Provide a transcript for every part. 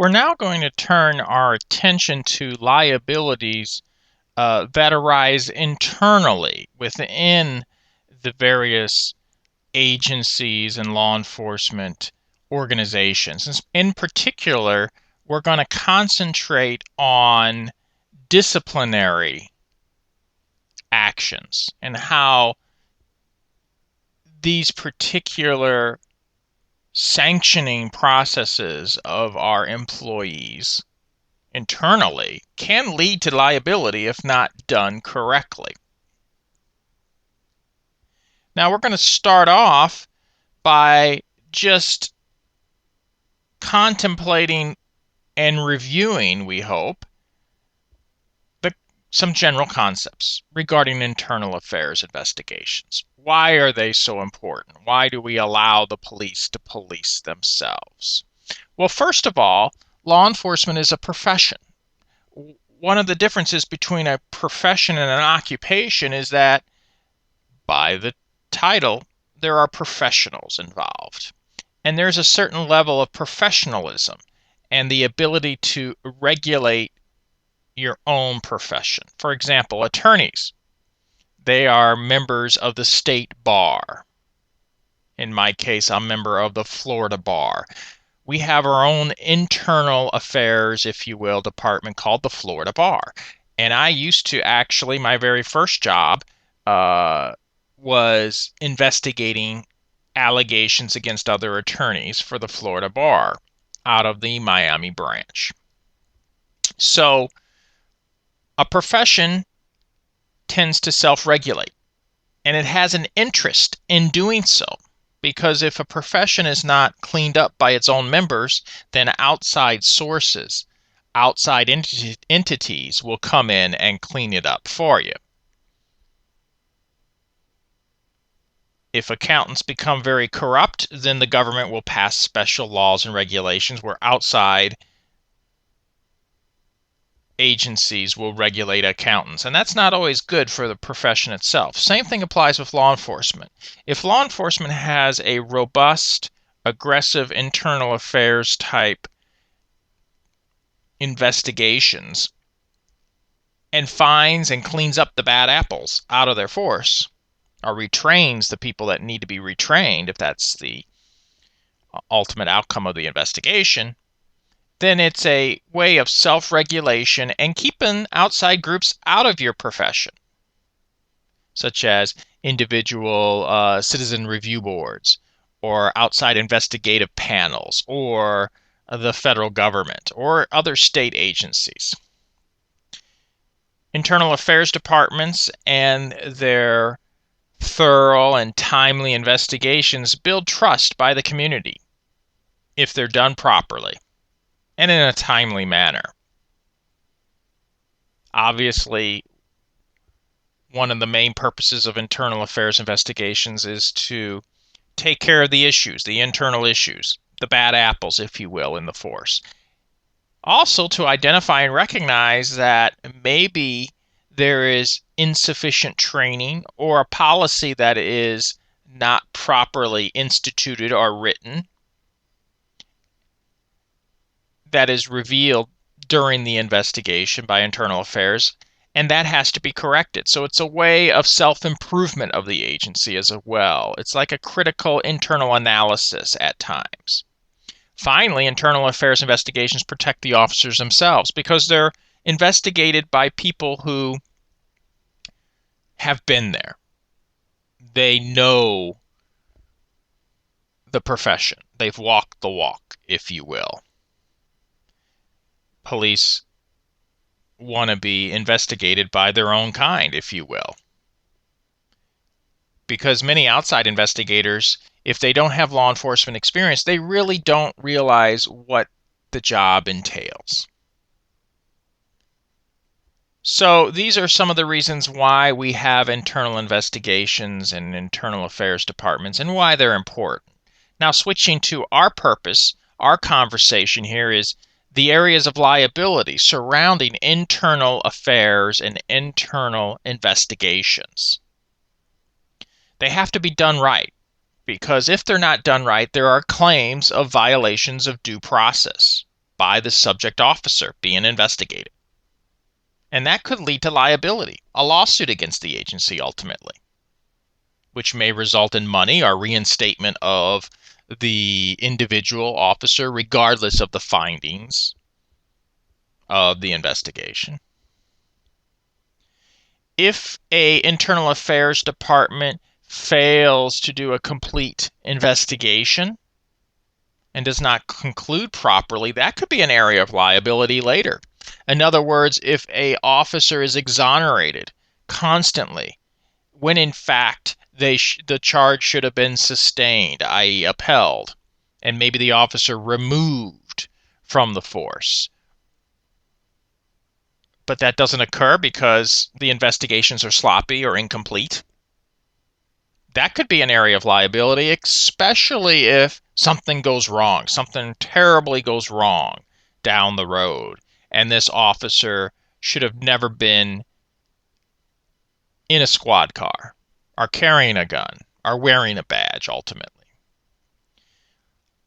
We're now going to turn our attention to liabilities that arise internally within the various agencies and law enforcement organizations. In particular, we're going to concentrate on disciplinary actions and how these particular sanctioning processes of our employees internally can lead to liability if not done correctly. Now we're going to start off by just contemplating and reviewing, we hope, some general concepts regarding internal affairs investigations. Why are they so important? Why do we allow the police to police themselves? Well, first of all, law enforcement is a profession. One of the differences between a profession and an occupation is that by the title, there are professionals involved. And there's a certain level of professionalism and the ability to regulate your own profession. For example, attorneys. They are members of the state bar. In my case, I'm a member of the Florida bar. We have our own internal affairs, if you will, department called the Florida bar. And I used to actually, my very first job was investigating allegations against other attorneys for the Florida bar out of the Miami branch. So a profession tends to self-regulate, and it has an interest in doing so, because if a profession is not cleaned up by its own members, then outside sources, outside entities will come in and clean it up for you. If accountants become very corrupt, then the government will pass special laws and regulations where outside agencies will regulate accountants, and that's not always good for the profession itself. Same thing applies with law enforcement. If law enforcement has a robust, aggressive internal affairs type investigations and finds and cleans up the bad apples out of their force, or retrains the people that need to be retrained, if that's the ultimate outcome of the investigation, then it's a way of self-regulation and keeping outside groups out of your profession, such as individual citizen review boards or outside investigative panels or the federal government or other state agencies. Internal affairs departments and their thorough and timely investigations build trust by the community if they're done properly and in a timely manner. Obviously, one of the main purposes of internal affairs investigations is to take care of the issues, the internal issues, the bad apples, if you will, in the force. Also, to identify and recognize that maybe there is insufficient training or a policy that is not properly instituted or written that is revealed during the investigation by internal affairs, and that has to be corrected. So it's a way of self-improvement of the agency as well. It's like a critical internal analysis at times. Finally, internal affairs investigations protect the officers themselves because they're investigated by people who have been there. They know the profession. They've walked the walk, if you will. Police want to be investigated by their own kind, if you will. Because many outside investigators, if they don't have law enforcement experience, they really don't realize what the job entails. So these are some of the reasons why we have internal investigations and internal affairs departments and why they're important. Now, switching to our purpose, our conversation here is the areas of liability surrounding internal affairs and internal investigations. They have to be done right, because if they're not done right, there are claims of violations of due process by the subject officer being investigated. And that could lead to liability, a lawsuit against the agency ultimately, which may result in money or reinstatement of the individual officer regardless of the findings of the investigation. If an internal affairs department fails to do a complete investigation and does not conclude properly, that could be an area of liability later. In other words, if an officer is exonerated constantly when in fact the charge should have been sustained, i.e. upheld, and maybe the officer removed from the force, but that doesn't occur because the investigations are sloppy or incomplete, that could be an area of liability, especially if something goes wrong, something terribly goes wrong down the road, and this officer should have never been in a squad car, or carrying a gun, or wearing a badge ultimately.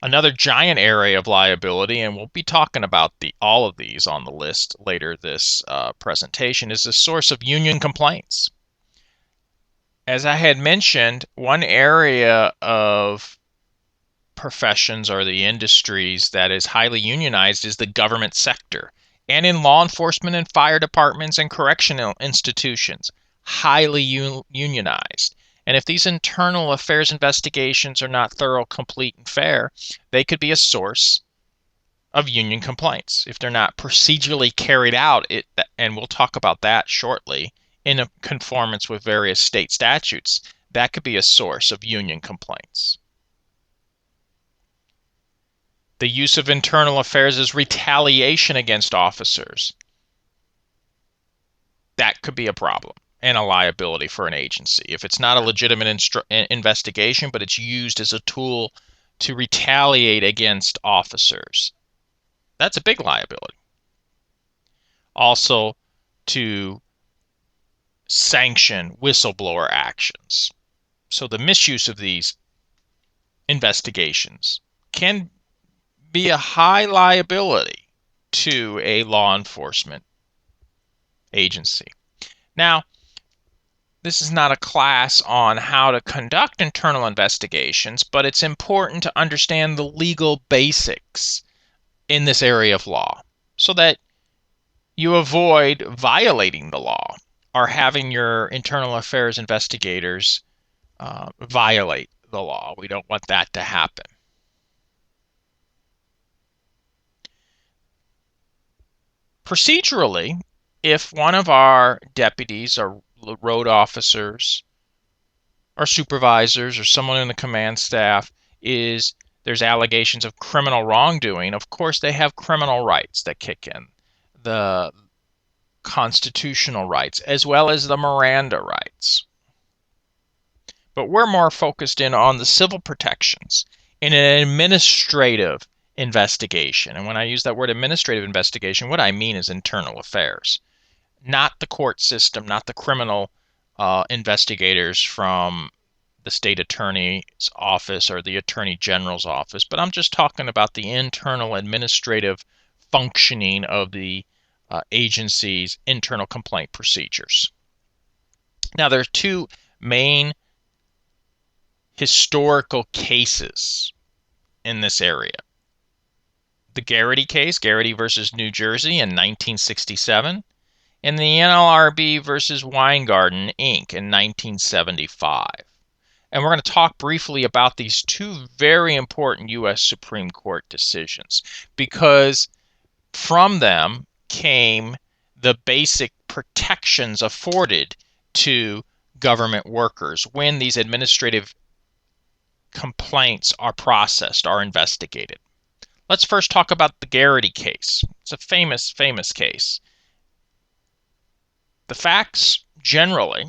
Another giant area of liability, and we'll be talking about all of these on the list later this presentation, is the source of union complaints. As I had mentioned, one area of professions or the industries that is highly unionized is the government sector. And in law enforcement and fire departments and correctional institutions, highly unionized. And if these internal affairs investigations are not thorough, complete, and fair, they could be a source of union complaints. If they're not procedurally carried out, and we'll talk about that shortly, in a conformance with various state statutes, that could be a source of union complaints. The use of internal affairs as retaliation against officers. That could be a problem and a liability for an agency. If it's not a legitimate investigation, but it's used as a tool to retaliate against officers, that's a big liability. Also, to sanction whistleblower actions. So the misuse of these investigations can be a high liability to a law enforcement agency. Now, this is not a class on how to conduct internal investigations, but it's important to understand the legal basics in this area of law so that you avoid violating the law or having your internal affairs investigators violate the law. We don't want that to happen. Procedurally, if one of our deputies or road officers or supervisors or someone in the command staff there's allegations of criminal wrongdoing, of course they have criminal rights that kick in, the constitutional rights, as well as the Miranda rights. But we're more focused in on the civil protections in an administrative investigation. And when I use that word administrative investigation, what I mean is internal affairs, not the court system, not the criminal investigators from the state attorney's office or the attorney general's office, but I'm just talking about the internal administrative functioning of the agency's internal complaint procedures. Now, there are two main historical cases in this area. The Garrity case, Garrity versus New Jersey in 1967, and the NLRB versus Weingarten, Inc. in 1975. And we're going to talk briefly about these two very important U.S. Supreme Court decisions because from them came the basic protections afforded to government workers when these administrative complaints are processed, are investigated. Let's first talk about the Garrity case. It's a famous case. The facts generally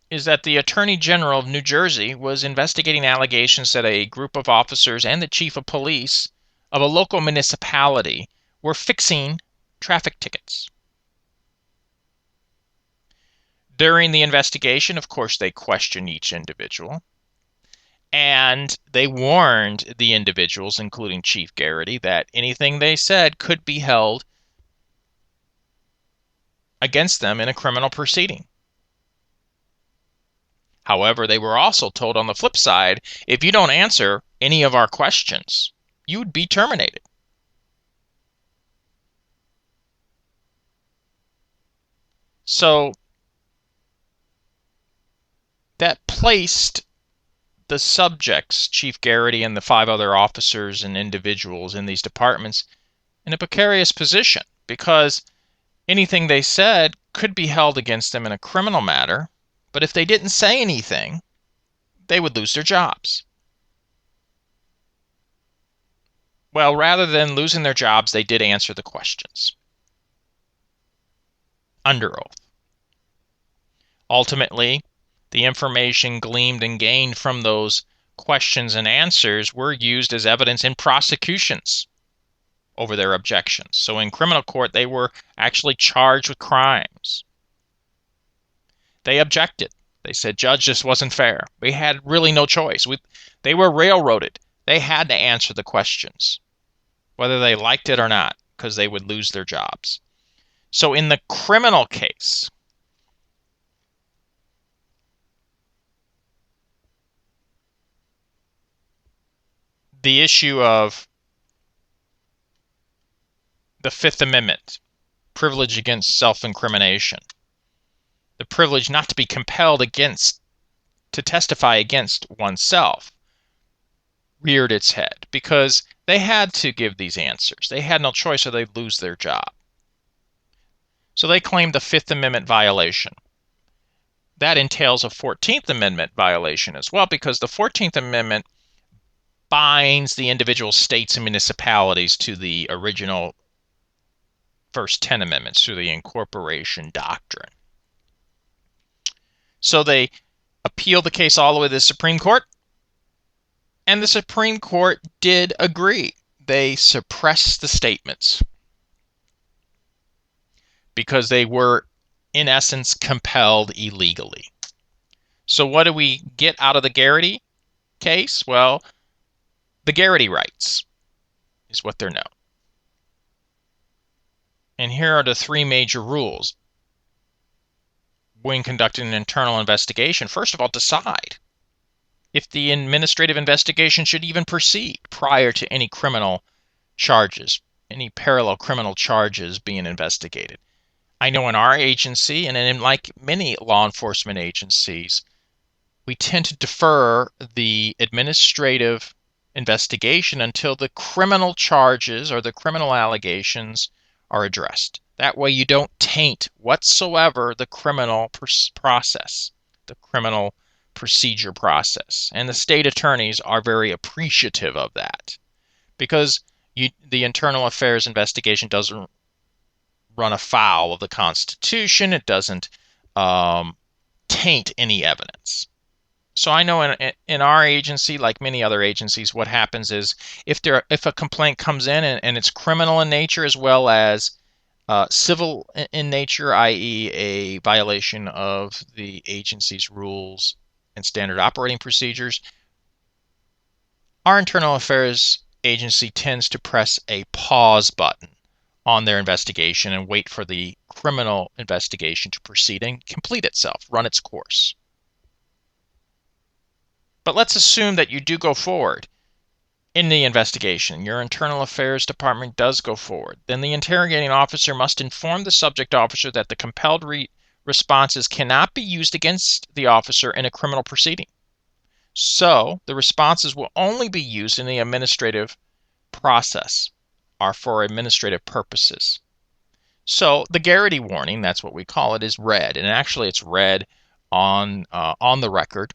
is that the Attorney General of New Jersey was investigating allegations that a group of officers and the chief of police of a local municipality were fixing traffic tickets. During the investigation, of course, they questioned each individual. And they warned the individuals, including Chief Garrity, that anything they said could be held against them in a criminal proceeding. However, they were also told on the flip side, if you don't answer any of our questions, you would be terminated. So that placed the subjects, Chief Garrity and the 5 other officers and individuals in these departments, in a precarious position because anything they said could be held against them in a criminal matter, but if they didn't say anything, they would lose their jobs. Well, rather than losing their jobs, they did answer the questions under oath. Ultimately, the information gleaned and gained from those questions and answers were used as evidence in prosecutions over their objections. So in criminal court, they were actually charged with crimes. They objected. They said, Judge, this wasn't fair. We had really no choice. They were railroaded. They had to answer the questions, whether they liked it or not, because they would lose their jobs. So in the criminal case, the issue of the Fifth Amendment, privilege against self-incrimination, the privilege not to be compelled to testify against oneself, reared its head because they had to give these answers. They had no choice or they'd lose their job. So they claimed the Fifth Amendment violation. That entails a 14th Amendment violation as well because the 14th Amendment binds the individual states and municipalities to the original first 10 amendments through the incorporation doctrine. So they appealed the case all the way to the Supreme Court, and the Supreme Court did agree. They suppressed the statements because they were, in essence, compelled illegally. So what do we get out of the Garrity case? Well, the Garrity rights is what they're known. And here are the 3 major rules when conducting an internal investigation. First of all, decide if the administrative investigation should even proceed prior to any criminal charges, any parallel criminal charges being investigated. I know in our agency, and in like many law enforcement agencies, we tend to defer the administrative investigation until the criminal charges or the criminal allegations are addressed. That way you don't taint whatsoever the criminal process, the criminal procedure process. And the state attorneys are very appreciative of that because the internal affairs investigation doesn't run afoul of the Constitution. It doesn't taint any evidence. So I know in our agency, like many other agencies, what happens is if a complaint comes in and it's criminal in nature as well as civil in nature, i.e. a violation of the agency's rules and standard operating procedures, our internal affairs agency tends to press a pause button on their investigation and wait for the criminal investigation to proceed and complete itself, run its course. But let's assume that you do go forward in the investigation. Your internal affairs department does go forward. Then the interrogating officer must inform the subject officer that the compelled responses cannot be used against the officer in a criminal proceeding. So the responses will only be used in the administrative process or for administrative purposes. So the Garrity warning, that's what we call it, is read. And actually it's read on the record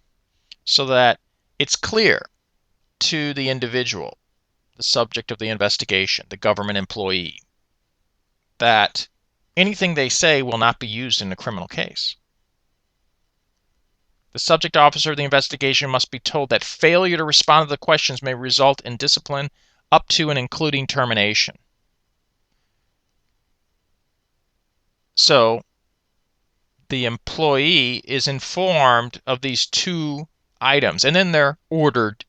so that it's clear to the individual, the subject of the investigation, the government employee, that anything they say will not be used in a criminal case. The subject officer of the investigation must be told that failure to respond to the questions may result in discipline up to and including termination. So the employee is informed of these 2 items, and then they're ordered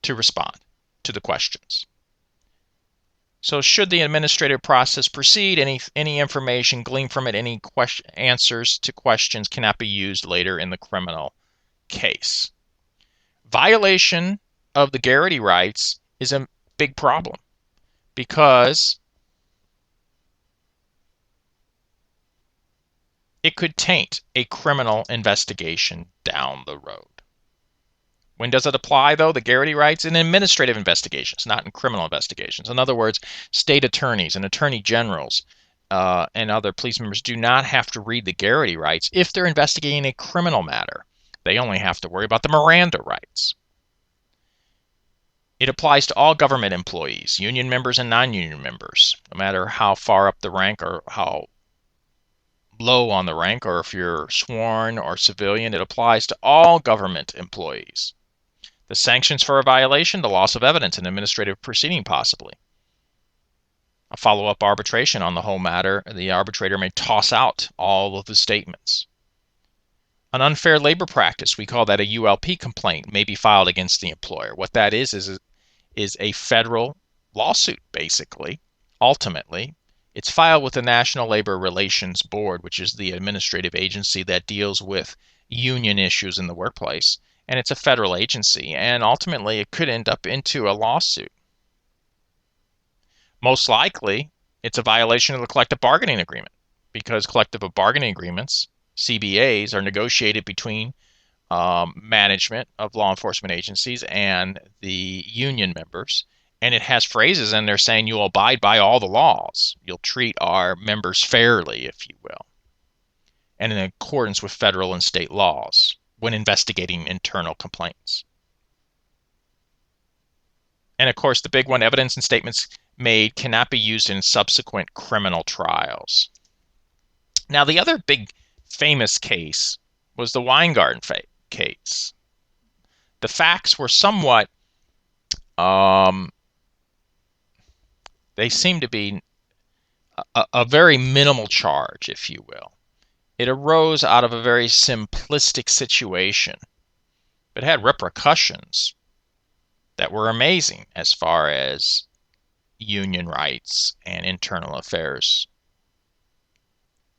to respond to the questions. So should the administrative process proceed, any information gleaned from it, any answers to questions cannot be used later in the criminal case. Violation of the Garrity rights is a big problem because it could taint a criminal investigation down the road. When does it apply, though? The Garrity rights in administrative investigations, not in criminal investigations. In other words, state attorneys and attorney generals and other police members do not have to read the Garrity rights if they're investigating a criminal matter. They only have to worry about the Miranda rights. It applies to all government employees, union members and non-union members, no matter how far up the rank or how low on the rank, or if you're sworn or civilian. It applies to all government employees. The sanctions for a violation, the loss of evidence, an administrative proceeding possibly. A follow-up arbitration on the whole matter. The arbitrator may toss out all of the statements. An unfair labor practice, we call that a ULP complaint, may be filed against the employer. What that is a federal lawsuit, basically. Ultimately, it's filed with the National Labor Relations Board, which is the administrative agency that deals with union issues in the workplace. And it's a federal agency, and ultimately it could end up into a lawsuit. Most likely, it's a violation of the collective bargaining agreement, because collective bargaining agreements, CBAs, are negotiated between management of law enforcement agencies and the union members. And it has phrases in there saying you'll abide by all the laws. You'll treat our members fairly, if you will, and in accordance with federal and state laws when investigating internal complaints. And of course, the big one, evidence and statements made cannot be used in subsequent criminal trials. Now, the other big famous case was the Weingarten case. The facts were somewhat, they seem to be a very minimal charge, if you will. It arose out of a very simplistic situation, but had repercussions that were amazing as far as union rights and internal affairs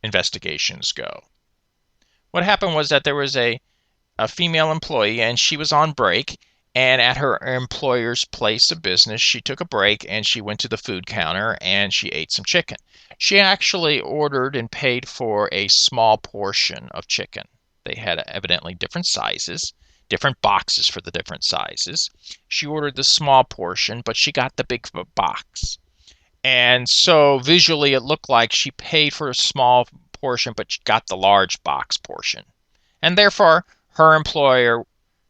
investigations go. What happened was that there was a female employee, and she was on break, and at her employer's place of business, she took a break and she went to the food counter and she ate some chicken. She actually ordered and paid for a small portion of chicken. They had evidently different sizes, different boxes for the different sizes. She ordered the small portion, but she got the big box. And so visually it looked like she paid for a small portion, but she got the large box portion. And therefore, her employer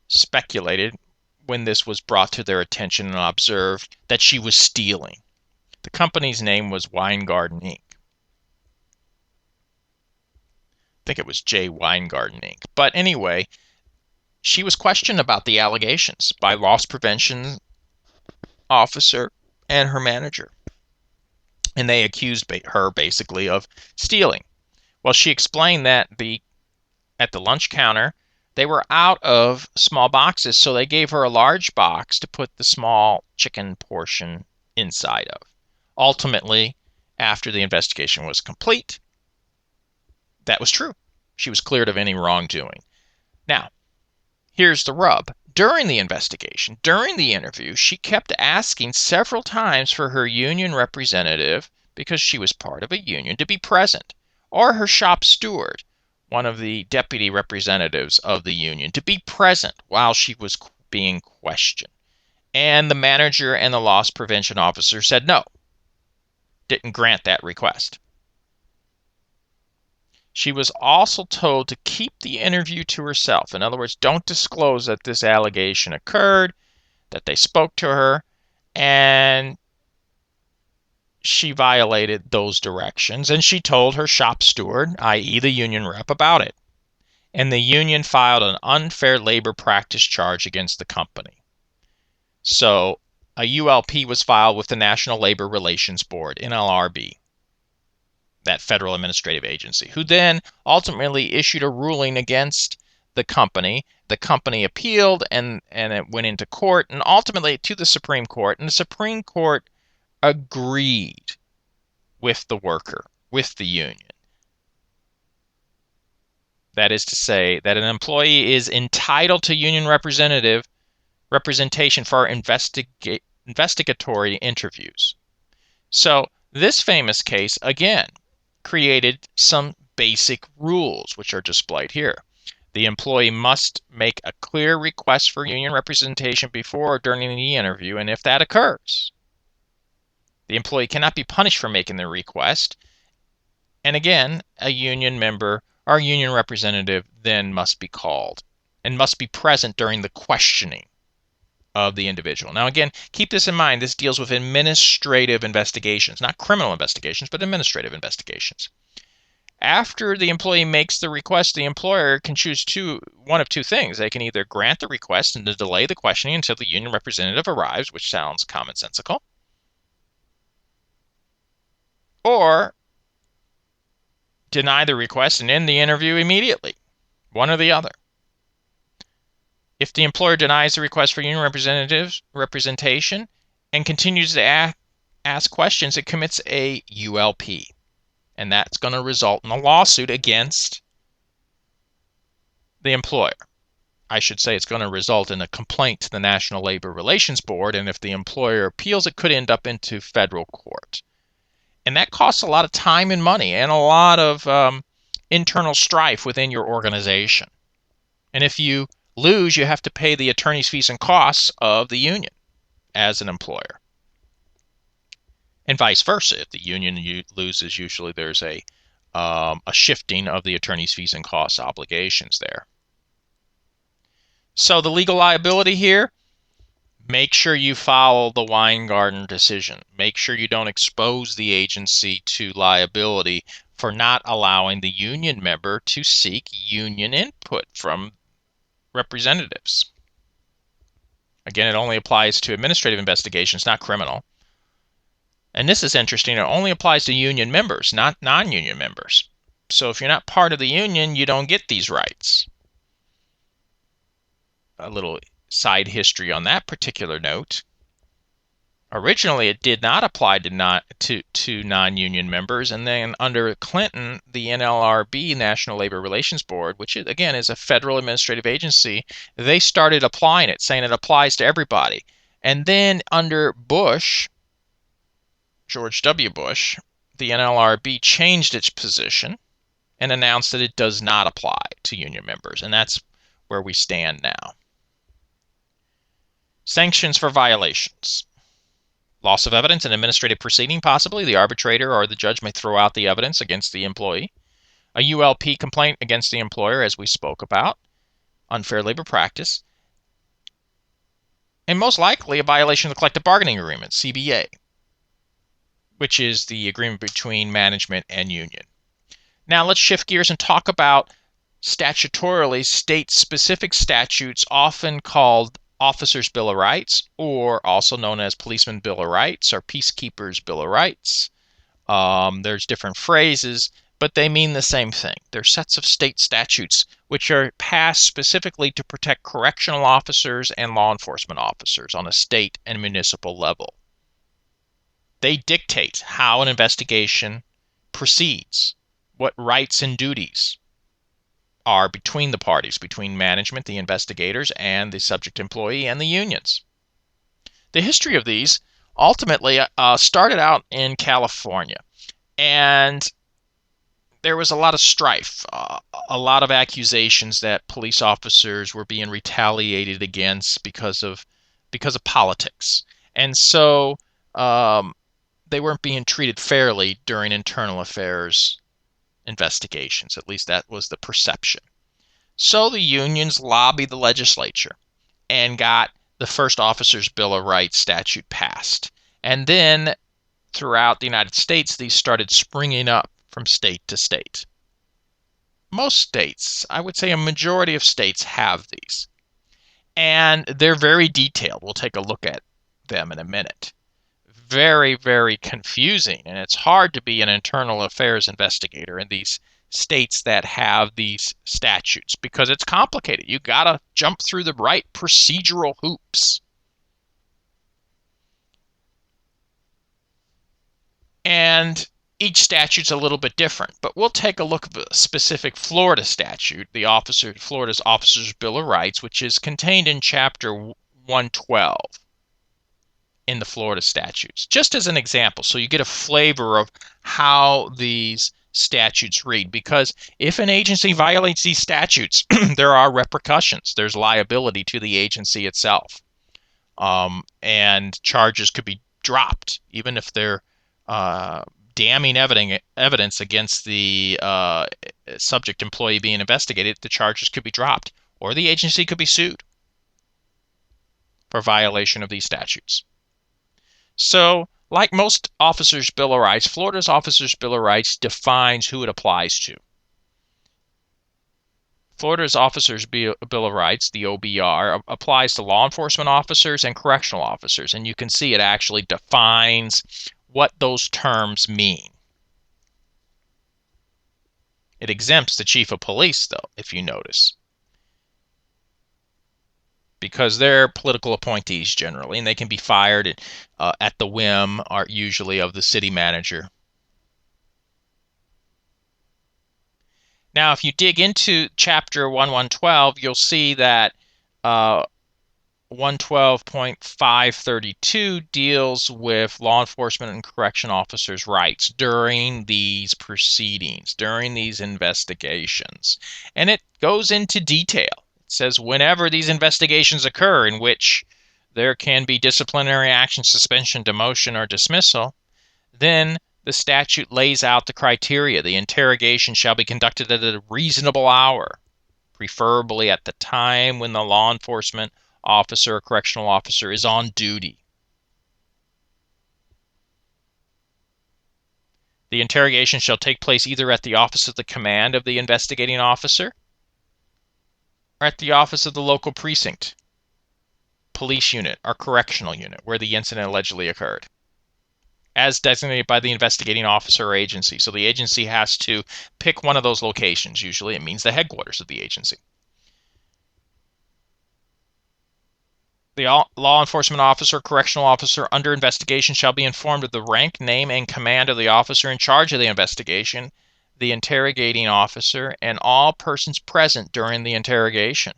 speculated, when this was brought to their attention, and observed that she was stealing. The company's name was Weingarten Inc. I think it was J. Weingarten Inc. But anyway, she was questioned about the allegations by loss prevention officer and her manager. And they accused her basically of stealing. Well, she explained that at the lunch counter, they were out of small boxes, so they gave her a large box to put the small chicken portion inside of. Ultimately, after the investigation was complete, that was true. She was cleared of any wrongdoing. Now, here's the rub. During the investigation, during the interview, she kept asking several times for her union representative, because she was part of a union, to be present, or her shop steward, one of the deputy representatives of the union, to be present while she was being questioned. And the manager and the loss prevention officer said no, didn't grant that request. She was also told to keep the interview to herself. In other words, don't disclose that this allegation occurred, that they spoke to her, and she violated those directions, and she told her shop steward, i.e. the union rep, about it. And the union filed an unfair labor practice charge against the company. So a ULP was filed with the National Labor Relations Board, NLRB, that federal administrative agency, who then ultimately issued a ruling against the company, The company appealed, and it went into court, and ultimately to the Supreme Court. And the Supreme Court agreed with the worker, with the union. That is to say that an employee is entitled to union representation for investigatory interviews. So this famous case, again, created some basic rules, which are displayed here. The employee must make a clear request for union representation before or during the interview, and if that occurs, the employee cannot be punished for making the request. And again, a union member or union representative then must be called and must be present during the questioning of the individual. Now, again, keep this in mind. This deals with administrative investigations, not criminal investigations, but administrative investigations. After the employee makes the request, the employer can choose one of two things. They can either grant the request and to delay the questioning until the union representative arrives, which sounds commonsensical, or deny the request and end the interview immediately, one or the other. If the employer denies the request for union representation and continues to ask questions, it commits a ULP, and that's going to result in a lawsuit against the employer. I should say it's going to result in a complaint to the National Labor Relations Board, and if the employer appeals, it could end up into federal court. And that costs a lot of time and money and a lot of internal strife within your organization. And if you lose, you have to pay the attorney's fees and costs of the union as an employer. And vice versa. If the union loses, usually there's a shifting of the attorney's fees and costs obligations there. So the legal liability here, make sure you follow the Weingarten decision. Make sure you don't expose the agency to liability for not allowing the union member to seek union input from representatives. Again, it only applies to administrative investigations, not criminal. And this is interesting. It only applies to union members, not non-union members. So if you're not part of the union, you don't get these rights. A little side history on that particular note. Originally, it did not apply to non-union members, and then under Clinton, the NLRB, National Labor Relations Board, which again is a federal administrative agency, they started applying it, saying it applies to everybody. And then under Bush, George W. Bush, the NLRB changed its position and announced that it does not apply to union members, and that's where we stand now. Sanctions for violations. Loss of evidence in administrative proceeding, possibly. The arbitrator or the judge may throw out the evidence against the employee. A ULP complaint against the employer, as we spoke about. Unfair labor practice. And most likely a violation of the collective bargaining agreement, CBA, which is the agreement between management and union. Now let's shift gears and talk about statutorily state-specific statutes, often called Officers' Bill of Rights, or also known as Policeman Bill of Rights or Peacekeepers' Bill of Rights. There's different phrases, but they mean the same thing. They're sets of state statutes which are passed specifically to protect correctional officers and law enforcement officers on a state and municipal level. They dictate how an investigation proceeds, what rights and duties are between the parties, between management, the investigators, and the subject employee and the unions. The history of these ultimately started out in California, and there was a lot of strife, a lot of accusations that police officers were being retaliated against because of politics, and so they weren't being treated fairly during internal affairs investigations. At least that was the perception. So the unions lobbied the legislature and got the first Officers' Bill of Rights statute passed. And then throughout the United States, these started springing up from state to state. Most states, I would say a majority of states, have these. And they're very detailed. We'll take a look at them in a minute. Very, very confusing, and it's hard to be an internal affairs investigator in these states that have these statutes because it's complicated. You got to jump through the right procedural hoops. And each statute's a little bit different, but we'll take a look at the specific Florida statute, Florida's Officers' Bill of Rights, which is contained in Chapter 112 in the Florida statutes, just as an example, so you get a flavor of how these statutes read. Because if an agency violates these statutes, there are repercussions. There's liability to the agency itself, and charges could be dropped, even if they're damning evidence against the subject employee being investigated. The charges could be dropped, or the agency could be sued for violation of these statutes. So, like most Officers' Bill of Rights, Florida's Officers' Bill of Rights defines who it applies to. Florida's Officers' Bill of Rights, the OBR, applies to law enforcement officers and correctional officers, and you can see it actually defines what those terms mean. It exempts the chief of police, though, if you notice, because they're political appointees generally, and they can be fired at the whim, usually, of the city manager. Now, if you dig into Chapter 1112, you'll see that 112.532 deals with law enforcement and correction officers' rights during these proceedings, during these investigations. And it goes into detail. It says whenever these investigations occur in which there can be disciplinary action, suspension, demotion, or dismissal, then the statute lays out the criteria. The interrogation shall be conducted at a reasonable hour, preferably at the time when the law enforcement officer or correctional officer is on duty. The interrogation shall take place either at the office of the command of the investigating officer or at the office of the local precinct, police unit, or correctional unit where the incident allegedly occurred, as designated by the investigating officer or agency. So the agency has to pick one of those locations. Usually it means the headquarters of the agency. The law enforcement officer, correctional officer under investigation shall be informed of the rank, name, and command of the officer in charge of the investigation, the interrogating officer, and all persons present during the interrogation.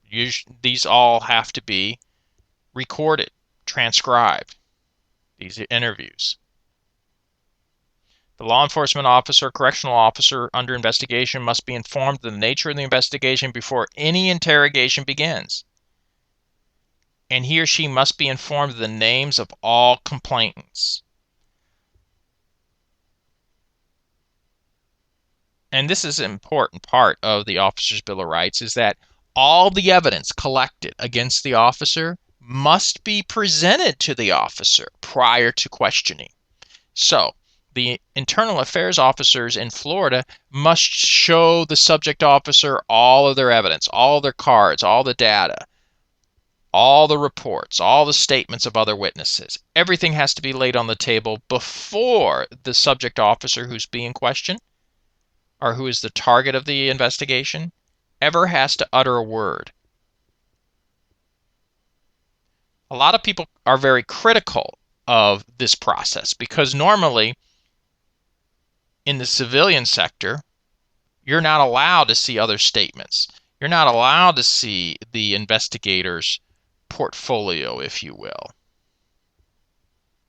These all have to be recorded, transcribed, these interviews. The law enforcement officer, correctional officer under investigation must be informed of the nature of the investigation before any interrogation begins. And he or she must be informed of the names of all complainants. And this is an important part of the Officer's Bill of Rights, is that all the evidence collected against the officer must be presented to the officer prior to questioning. So, the internal affairs officers in Florida must show the subject officer all of their evidence, all of their cards, all the data, all the reports, all the statements of other witnesses. Everything has to be laid on the table before the subject officer who's being questioned, or who is the target of the investigation, ever has to utter a word. A lot of people are very critical of this process because normally in the civilian sector, you're not allowed to see other statements. You're not allowed to see the investigator's portfolio, if you will.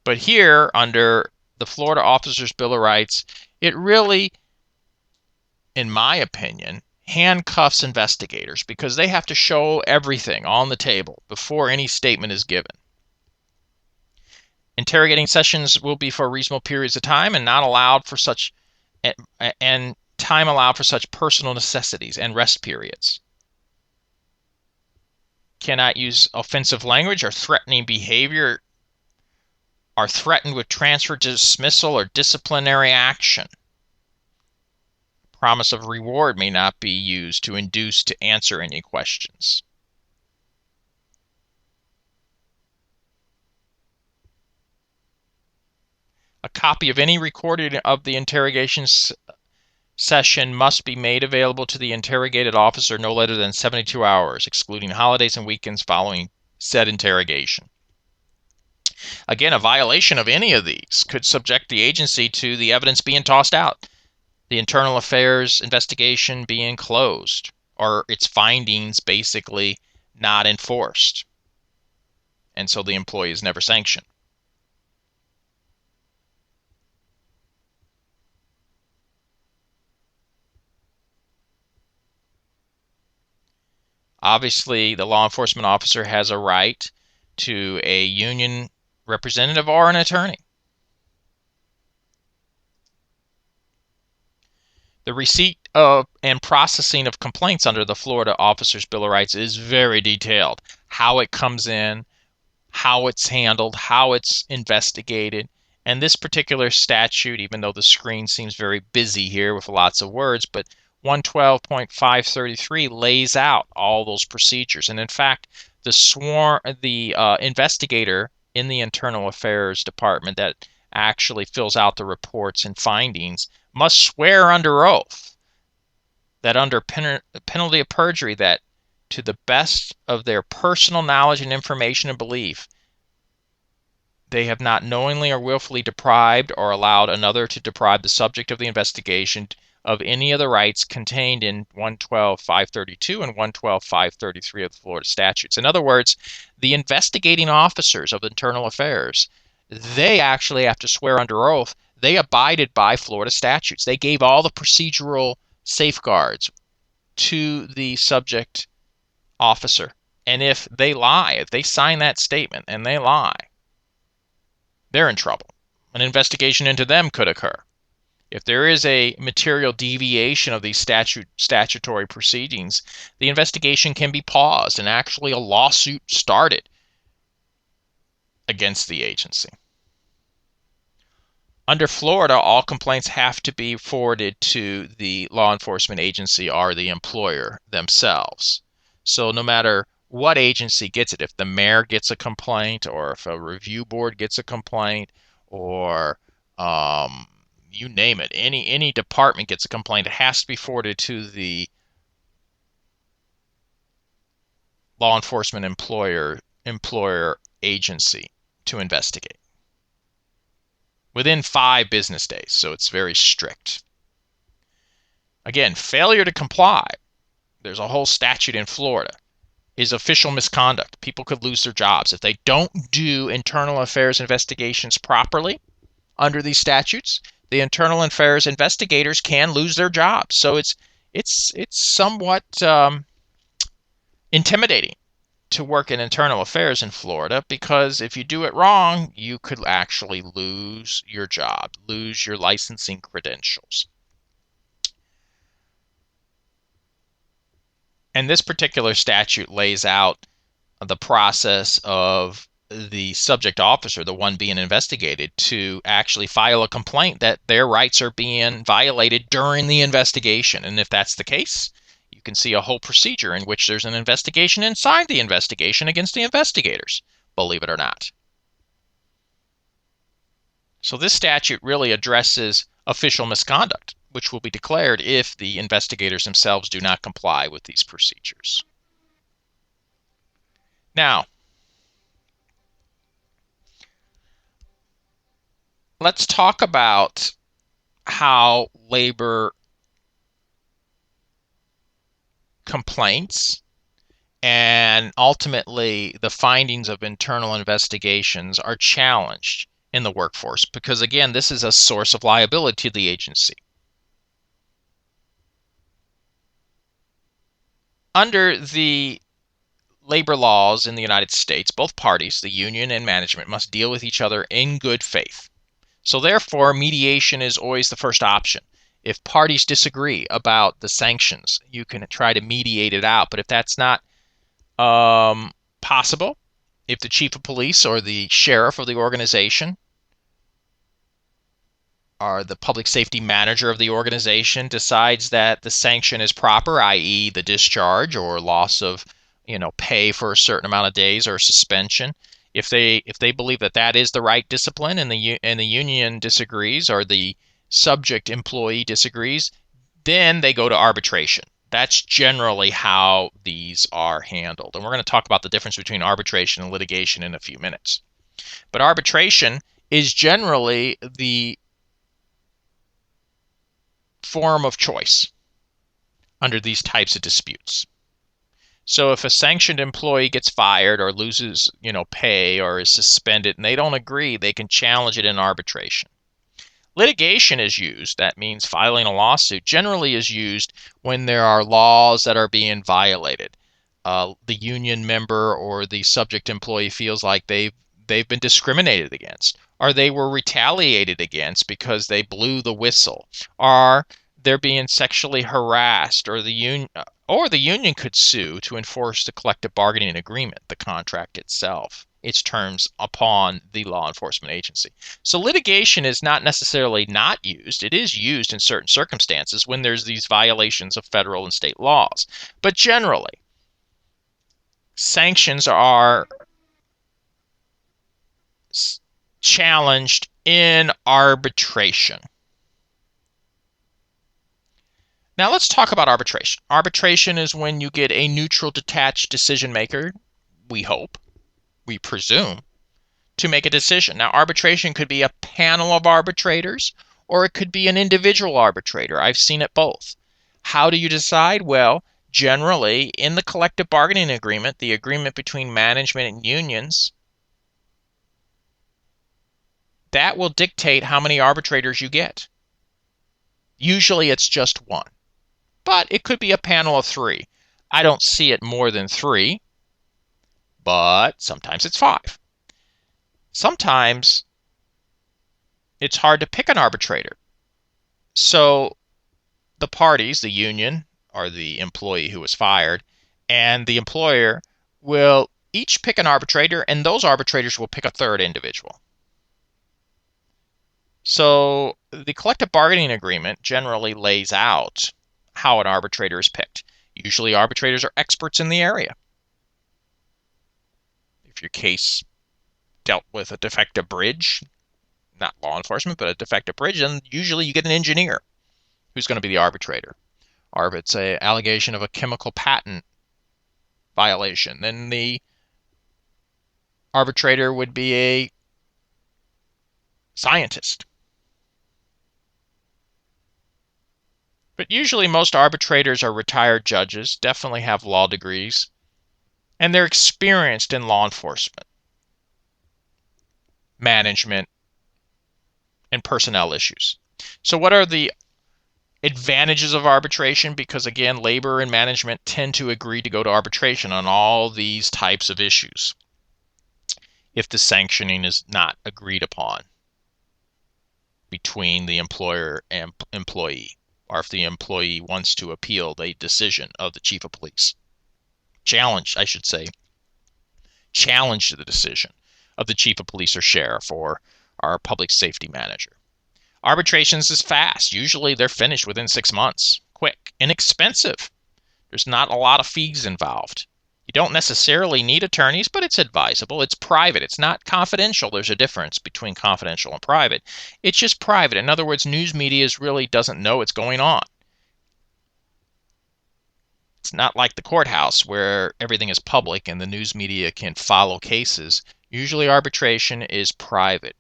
But here, under the Florida Officers' Bill of Rights, it really, in my opinion, handcuffs investigators because they have to show everything on the table before any statement is given. Interrogating sessions will be for reasonable periods of time and not allowed for such, and time allowed for such personal necessities and rest periods. Cannot use offensive language or threatening behavior, are threatened with transfer, dismissal, or disciplinary action. Promise of reward may not be used to induce to answer any questions. A copy of any recording of the interrogations session must be made available to the interrogated officer no later than 72 hours, excluding holidays and weekends following said interrogation. Again, a violation of any of these could subject the agency to the evidence being tossed out, the internal affairs investigation being closed, or its findings basically not enforced. And so the employee is never sanctioned. Obviously, the law enforcement officer has a right to a union representative or an attorney. The receipt of and processing of complaints under the Florida Officers' Bill of Rights is very detailed. How it comes in, how it's handled, how it's investigated. And this particular statute, even though the screen seems very busy here with lots of words, but 112.533 lays out all those procedures. And in fact, the investigator in the Internal Affairs Department that actually fills out the reports and findings must swear under oath that under penalty of perjury that to the best of their personal knowledge and information and belief, they have not knowingly or willfully deprived or allowed another to deprive the subject of the investigation of any of the rights contained in 112.532 and 112.533 of the Florida statutes. In other words, the investigating officers of internal affairs, they actually have to swear under oath they abided by Florida statutes. They gave all the procedural safeguards to the subject officer. And if they lie, if they sign that statement and they lie, they're in trouble. An investigation into them could occur. If there is a material deviation of these statutory proceedings, the investigation can be paused and actually a lawsuit started against the agency. Under Florida, all complaints have to be forwarded to the law enforcement agency or the employer themselves. So no matter what agency gets it, if the mayor gets a complaint or if a review board gets a complaint or you name it, any department gets a complaint, it has to be forwarded to the law enforcement employer agency to investigate within 5 business days. So it's very strict. Again, failure to comply, there's a whole statute in Florida, is official misconduct. People could lose their jobs if they don't do internal affairs investigations properly. Under these statutes, the internal affairs investigators can lose their jobs. So it's somewhat intimidating to work in internal affairs in Florida, because if you do it wrong, you could actually lose your job, lose your licensing credentials. And this particular statute lays out the process of the subject officer, the one being investigated, to actually file a complaint that their rights are being violated during the investigation. And if that's the case, you can see a whole procedure in which there's an investigation inside the investigation against the investigators, believe it or not. So this statute really addresses official misconduct, which will be declared if the investigators themselves do not comply with these procedures. Now, let's talk about how labor complaints and ultimately the findings of internal investigations are challenged in the workforce, because again, this is a source of liability to the agency. Under the labor laws in the United States, both parties, the union and management, must deal with each other in good faith. So therefore, mediation is always the first option. If parties disagree about the sanctions, you can try to mediate it out. But if that's not possible, if the chief of police or the sheriff of the organization or the public safety manager of the organization decides that the sanction is proper, i.e. the discharge or loss of pay for a certain amount of days or suspension, if they believe that that is the right discipline and the union disagrees or the subject employee disagrees, Then they go to arbitration. That's generally how these are handled. And we're going to talk about the difference between arbitration and litigation in a few minutes. But arbitration is generally the form of choice under these types of disputes. So if a sanctioned employee gets fired or loses, pay or is suspended and they don't agree, they can challenge it in arbitration. Litigation is used, that means filing a lawsuit, generally is used when there are laws that are being violated. The union member or the subject employee feels like they've been discriminated against, or they were retaliated against because they blew the whistle, or they're being sexually harassed, or the union could sue to enforce the collective bargaining agreement, the contract itself, its terms upon the law enforcement agency. So litigation is not necessarily not used. It is used in certain circumstances when there's these violations of federal and state laws. But generally, sanctions are challenged in arbitration. Now let's talk about arbitration. Arbitration is when you get a neutral, detached decision maker, we hope, we presume, to make a decision. Now, arbitration could be a panel of arbitrators or it could be an individual arbitrator. I've seen it both. How do you decide? Well, generally, in the collective bargaining agreement, the agreement between management and unions, that will dictate how many arbitrators you get. Usually it's just one, but it could be a panel of three. I don't see it more than three, but sometimes it's five. Sometimes it's hard to pick an arbitrator. So the parties, the union or the employee who was fired, and the employer will each pick an arbitrator, and those arbitrators will pick a third individual. So the collective bargaining agreement generally lays out how an arbitrator is picked. Usually arbitrators are experts in the area. If your case dealt with a defective bridge, not law enforcement, but a defective bridge, then usually you get an engineer who's going to be the arbitrator. Or if it's an allegation of a chemical patent violation, then the arbitrator would be a scientist. But usually most arbitrators are retired judges, definitely have law degrees, and they're experienced in law enforcement, management, and personnel issues. So what are the advantages of arbitration? Because again, labor and management tend to agree to go to arbitration on all these types of issues if the sanctioning is not agreed upon between the employer and employee, or if the employee wants to appeal the decision of the chief of police. Challenge the decision of the chief of police or sheriff or our public safety manager. Arbitrations is fast. Usually they're finished within 6 months. Quick, inexpensive. There's not a lot of fees involved. You don't necessarily need attorneys, but it's advisable. It's private. It's not confidential. There's a difference between confidential and private. It's just private. In other words, news media really doesn't know what's going on. It's not like the courthouse where everything is public and the news media can follow cases. Usually arbitration is private.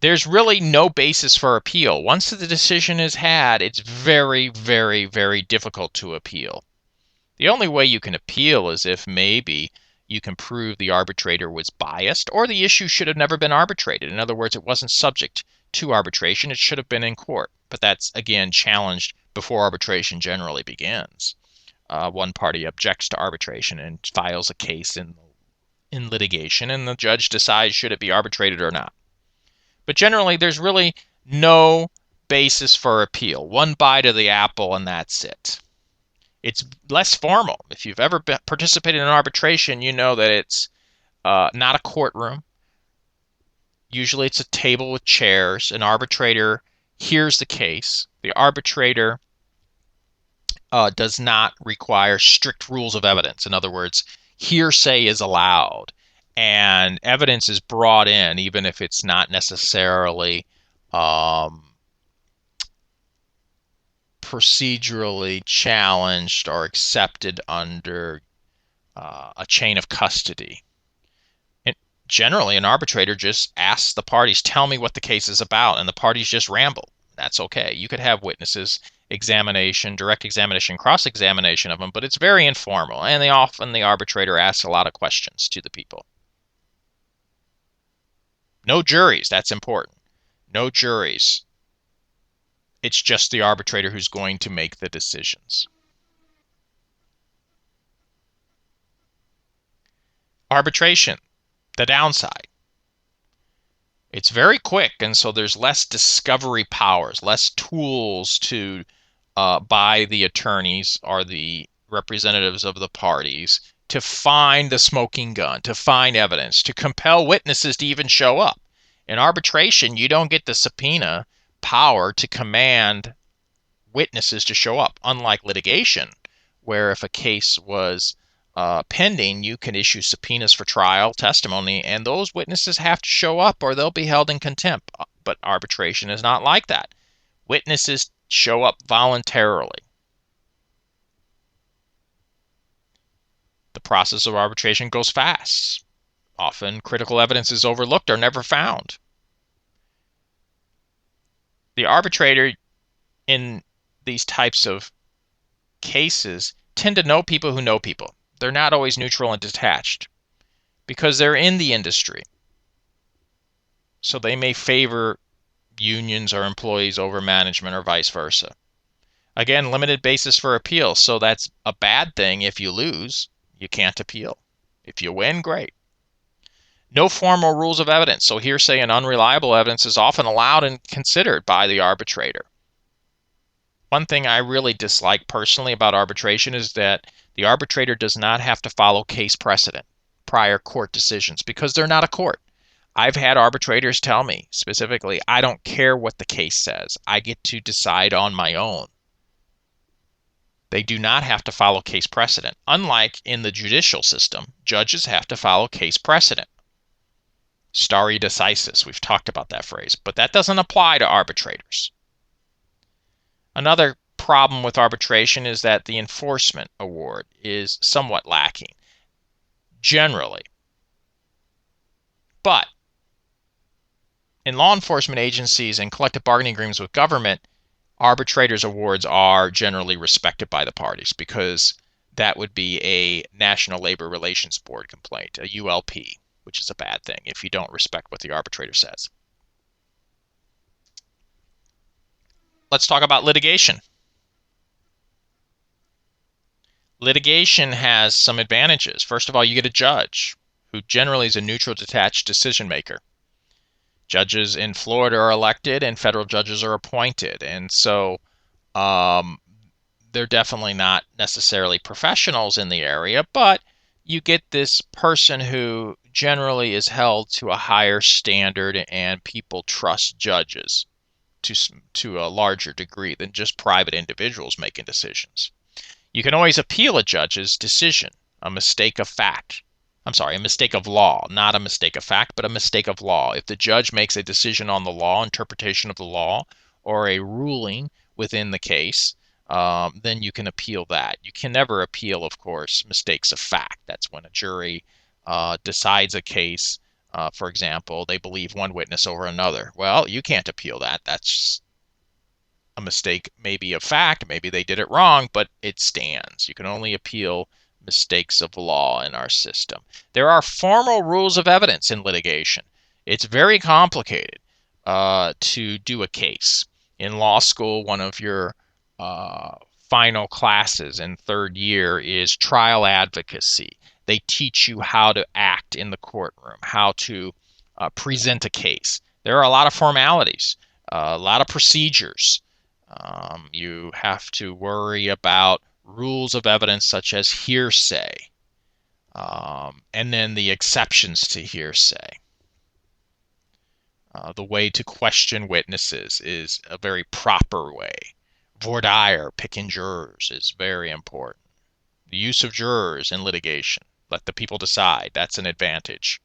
There's really no basis for appeal. Once the decision is had, it's very, very, very difficult to appeal. The only way you can appeal is if maybe you can prove the arbitrator was biased or the issue should have never been arbitrated. In other words, it wasn't subject to arbitration. It should have been in court. But that's, again, challenged before arbitration generally begins. One party objects to arbitration and files a case in litigation, and the judge decides should it be arbitrated or not. But generally, there's really no basis for appeal. One bite of the apple and that's it. It's less formal. If you've ever participated in arbitration, you know that it's not a courtroom. Usually it's a table with chairs. An arbitrator hears the case. The arbitrator does not require strict rules of evidence. In other words, hearsay is allowed, and evidence is brought in even if it's not necessarily procedurally challenged or accepted under a chain of custody. And generally, an arbitrator just asks the parties, tell me what the case is about, and the parties just ramble. That's okay. You could have witnesses, examination, direct examination, cross-examination of them, but it's very informal, and often the arbitrator asks a lot of questions to the people. No juries, that's important. No juries. It's just the arbitrator who's going to make the decisions. Arbitration, the downside. It's very quick, and so there's less discovery powers, less tools to by the attorneys or the representatives of the parties to find the smoking gun, to find evidence, to compel witnesses to even show up. In arbitration, you don't get the subpoena power to command witnesses to show up, unlike litigation, where if a case was pending, you can issue subpoenas for trial, testimony, and those witnesses have to show up or they'll be held in contempt. But arbitration is not like that. Witnesses show up voluntarily. The process of arbitration goes fast. Often critical evidence is overlooked or never found. The arbitrator in these types of cases tend to know people who know people. They're not always neutral and detached because they're in the industry. So they may favor unions or employees over management or vice versa. Again, limited basis for appeal. So that's a bad thing. If you lose, you can't appeal. If you win, great. No formal rules of evidence. So hearsay and unreliable evidence is often allowed and considered by the arbitrator. One thing I really dislike personally about arbitration is that the arbitrator does not have to follow case precedent, prior court decisions, because they're not a court. I've had arbitrators tell me specifically, I don't care what the case says. I get to decide on my own. They do not have to follow case precedent. Unlike in the judicial system, judges have to follow case precedent. Stare decisis, we've talked about that phrase, but that doesn't apply to arbitrators. Another problem with arbitration is that the enforcement award is somewhat lacking, generally. But in law enforcement agencies and collective bargaining agreements with government, arbitrators' awards are generally respected by the parties because that would be a National Labor Relations Board complaint, a ULP, which is a bad thing if you don't respect what the arbitrator says. Let's talk about litigation. Litigation has some advantages. First of all, you get a judge who generally is a neutral, detached decision maker. Judges in Florida are elected and federal judges are appointed. And so they're definitely not necessarily professionals in the area, but you get this person who generally is held to a higher standard and people trust judges to a larger degree than just private individuals making decisions. You can always appeal a judge's decision, a mistake of law, not a mistake of fact, but a mistake of law. If the judge makes a decision on the law, interpretation of the law, or a ruling within the case, then you can appeal that. You can never appeal, of course, mistakes of fact. That's when a jury decides a case. For example, they believe one witness over another. Well, you can't appeal that. That's a mistake, maybe of fact. Maybe they did it wrong, but it stands. You can only appeal mistakes of law in our system. There are formal rules of evidence in litigation. It's very complicated to do a case. In law school, one of your final classes in third year is trial advocacy. They teach you how to act in the courtroom, how to present a case. There are a lot of formalities, a lot of procedures. You have to worry about rules of evidence such as hearsay, and then the exceptions to hearsay. The way to question witnesses is a very proper way. Voir dire, picking jurors, is very important. The use of jurors in litigation. Let the people decide. That's an advantage.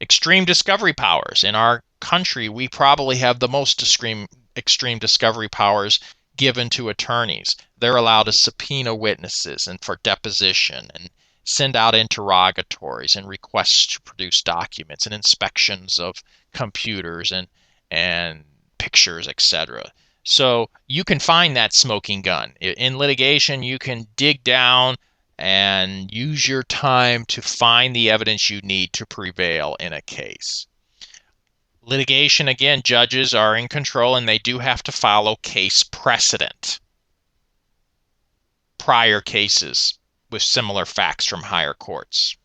Extreme discovery powers. In our country, we probably have the most extreme discovery powers given to attorneys. They're allowed to subpoena witnesses and for deposition and send out interrogatories and requests to produce documents and inspections of computers and pictures, etc. So you can find that smoking gun. In litigation, you can dig down and use your time to find the evidence you need to prevail in a case. Litigation, again, judges are in control and they do have to follow case precedent. Prior cases with similar facts from higher courts.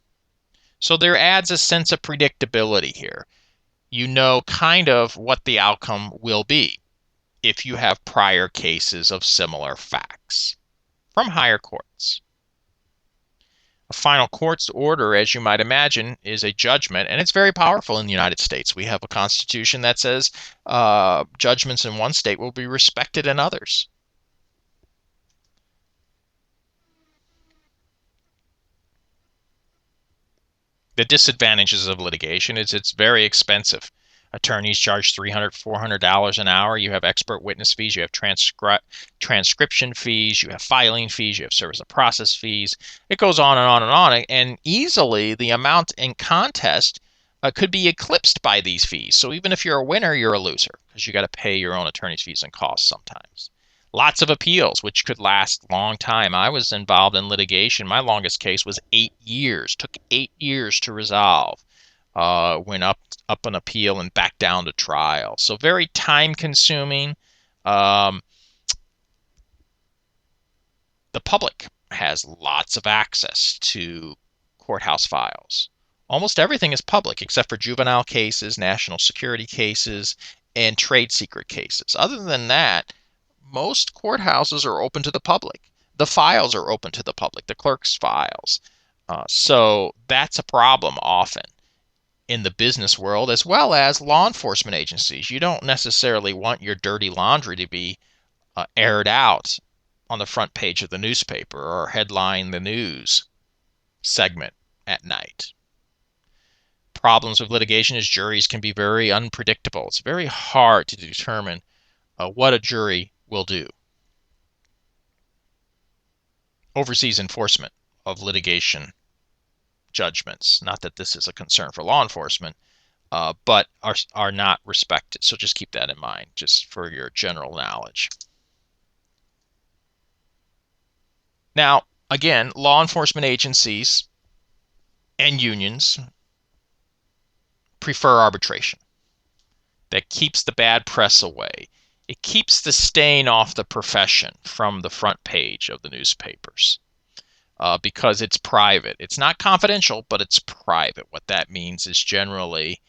So there adds a sense of predictability here. You know kind of what the outcome will be if you have prior cases of similar facts from higher courts. A final court's order, as you might imagine, is a judgment, and it's very powerful in the United States. We have a constitution that says judgments in one state will be respected in others. The disadvantages of litigation is it's very expensive. Attorneys charge $300, $400 an hour. You have expert witness fees. You have transcription fees. You have filing fees. You have service of process fees. It goes on and on and on. And easily the amount in contest could be eclipsed by these fees. So even if you're a winner, you're a loser because you got to pay your own attorney's fees and costs sometimes. Lots of appeals, which could last a long time. I was involved in litigation. My longest case was 8 years. Took 8 years to resolve. Went up an appeal and back down to trial. So very time consuming. The public has lots of access to courthouse files. Almost everything is public except for juvenile cases, national security cases, and trade secret cases. Other than that, most courthouses are open to the public. The files are open to the public, the clerk's files. So that's a problem often in the business world as well as law enforcement agencies. You don't necessarily want your dirty laundry to be aired out on the front page of the newspaper or headline the news segment at night. Problems with litigation is juries can be very unpredictable. It's very hard to determine what a jury will do. Overseas enforcement of litigation judgments, not that this is a concern for law enforcement, but are not respected. So just keep that in mind, just for your general knowledge. Now, again, law enforcement agencies and unions prefer arbitration. That keeps the bad press away. It keeps the stain off the profession from the front page of the newspapers because it's private. It's not confidential, but it's private. What that means is generally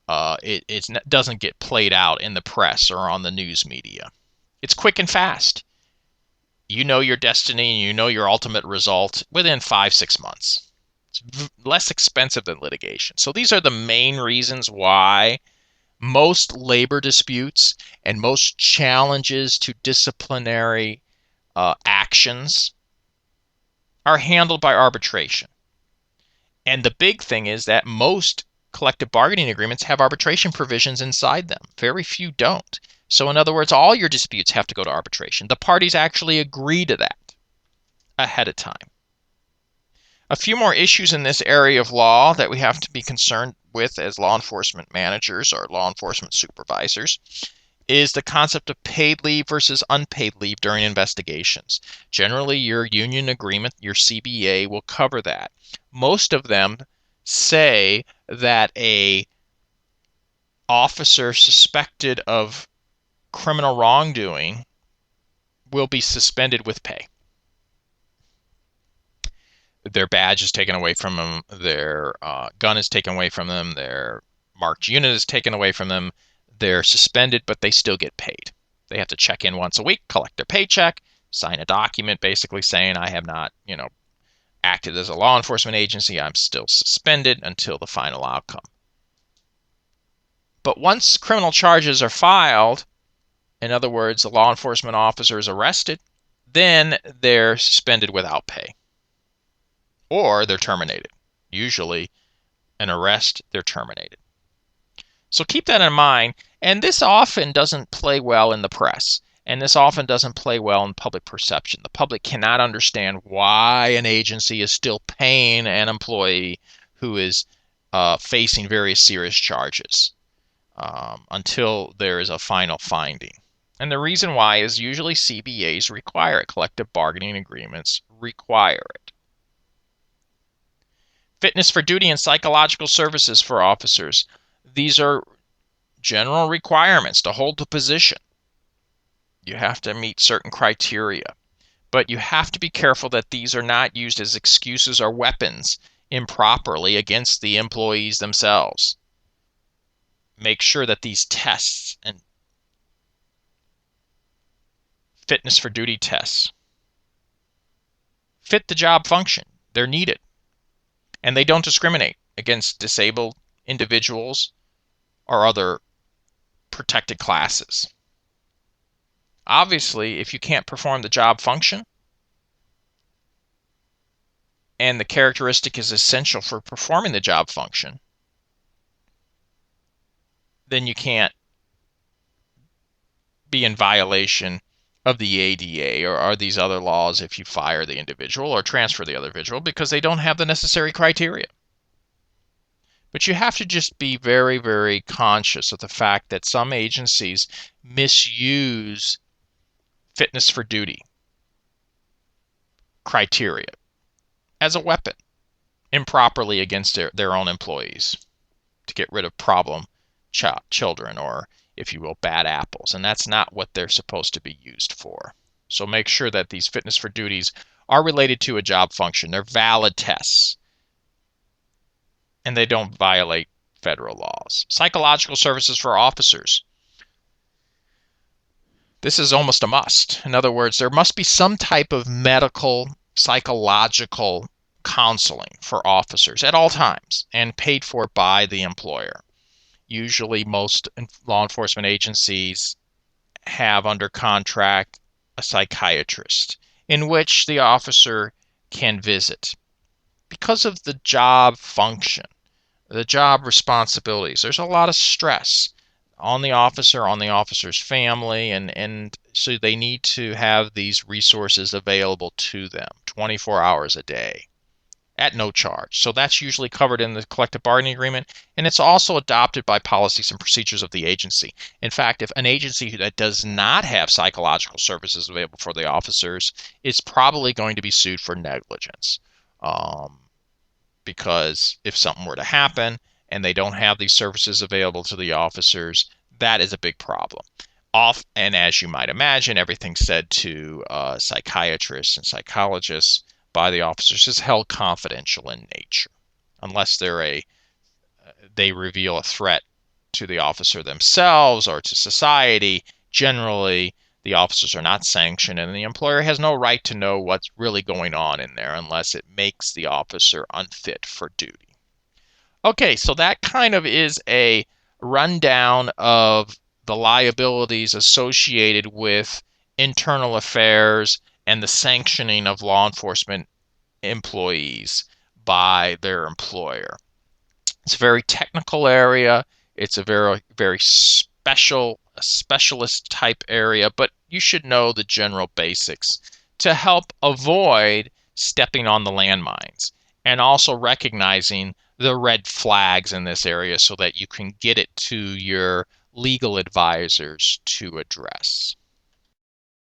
it doesn't get played out in the press or on the news media. It's quick and fast. You know your destiny and you know your ultimate result within 5-6 months. It's less expensive than litigation. So these are the main reasons why most labor disputes and most challenges to disciplinary actions are handled by arbitration. And the big thing is that most collective bargaining agreements have arbitration provisions inside them. Very few don't. So in other words, all your disputes have to go to arbitration. The parties actually agree to that ahead of time. A few more issues in this area of law that we have to be concerned with as law enforcement managers or law enforcement supervisors is the concept of paid leave versus unpaid leave during investigations. Generally, your union agreement, your CBA, will cover that. Most of them say that a officer suspected of criminal wrongdoing will be suspended with pay. Their badge is taken away from them, their gun is taken away from them, their marked unit is taken away from them. They're suspended, but they still get paid. They have to check in once a week, collect their paycheck, sign a document basically saying I have not, acted as a law enforcement agency. I'm still suspended until the final outcome. But once criminal charges are filed, in other words, a law enforcement officer is arrested, then they're suspended without pay. Or they're terminated. Usually, an arrest, they're terminated. So keep that in mind. And this often doesn't play well in the press. And this often doesn't play well in public perception. The public cannot understand why an agency is still paying an employee who is facing very serious charges until there is a final finding. And the reason why is usually CBAs require it. Collective bargaining agreements require it. Fitness for duty and psychological services for officers. These are general requirements to hold the position. You have to meet certain criteria, but you have to be careful that these are not used as excuses or weapons improperly against the employees themselves. Make sure that these tests and fitness for duty tests fit the job function. They're needed, and they don't discriminate against disabled individuals or other protected classes. Obviously, if you can't perform the job function and the characteristic is essential for performing the job function, then you can't be in violation of the ADA or these other laws if you fire the individual or transfer the other individual because they don't have the necessary criteria. But you have to just be very, very conscious of the fact that some agencies misuse fitness for duty criteria as a weapon improperly against their own employees to get rid of problem children or, if you will, bad apples. And that's not what they're supposed to be used for. So make sure that these fitness for duties are related to a job function. They're valid tests, and they don't violate federal laws. Psychological services for officers. This is almost a must. In other words, there must be some type of medical, psychological counseling for officers at all times and paid for by the employer. Usually most law enforcement agencies have under contract a psychiatrist in which the officer can visit. Because of the job function, the job responsibilities, there's a lot of stress on the officer, on the officer's family, and so they need to have these resources available to them 24 hours a day at no charge. So that's usually covered in the collective bargaining agreement, and it's also adopted by policies and procedures of the agency. In fact, if an agency that does not have psychological services available for the officers is probably going to be sued for negligence. Because if something were to happen and they don't have these services available to the officers, that is a big problem. And as you might imagine, everything said to psychiatrists and psychologists by the officers is held confidential in nature, unless they reveal a threat to the officer themselves or to society. Generally, the officers are not sanctioned, and the employer has no right to know what's really going on in there unless it makes the officer unfit for duty. Okay, so that kind of is a rundown of the liabilities associated with internal affairs and the sanctioning of law enforcement employees by their employer. It's a very technical area. It's a very, very specialist type area, but you should know the general basics to help avoid stepping on the landmines and also recognizing the red flags in this area so that you can get it to your legal advisors to address.